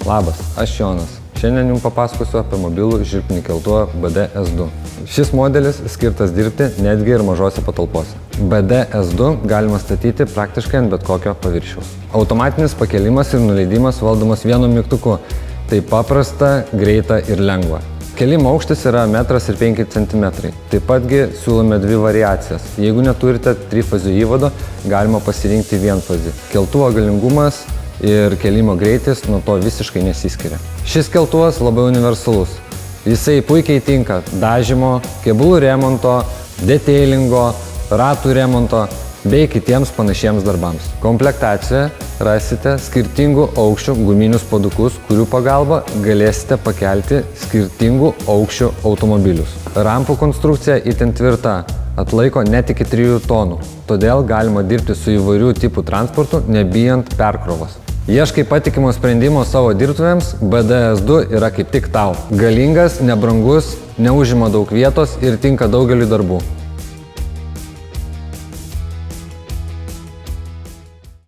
Labas, aš Jonas. Šiandien jums papasakosiu apie mobilų žirklinį keltuvą BD-S2. Šis modelis skirtas dirbti netgi ir mažose patalpose. BD-S2 galima statyti praktiškai ant bet kokio paviršiaus. Automatinis pakelimas ir nuleidimas valdomas vienu mygtuku. Tai paprasta, greita ir lengva. Kelimo aukštis yra 1,5 cm. Taip patgi siūlome dvi variacijas. Jeigu neturite trifazių įvado, galima pasirinkti vienfazį. Keltuvo galingumas ir kelimo greitis nuo to visiškai nesiskiria. Šis keltuvas labai universalus. Jisai puikiai tinka dažymo, kėbulų remonto, detailingo, ratų remonto bei kitiems panašiems darbams. Komplektacijoje rasite skirtingų aukščių guminius padukus, kurių pagalba galėsite pakelti skirtingų aukščių automobilius. Rampų konstrukcija itin tvirta, atlaiko net iki 3 tonų, todėl galima dirbti su įvairių tipų transportu, nebijant perkrovos. Ieškai patikimo sprendimo savo dirbtuvėms, BD-S2 yra kaip tik tau. Galingas, nebrangus, neužima daug vietos ir tinka daugeliui darbų.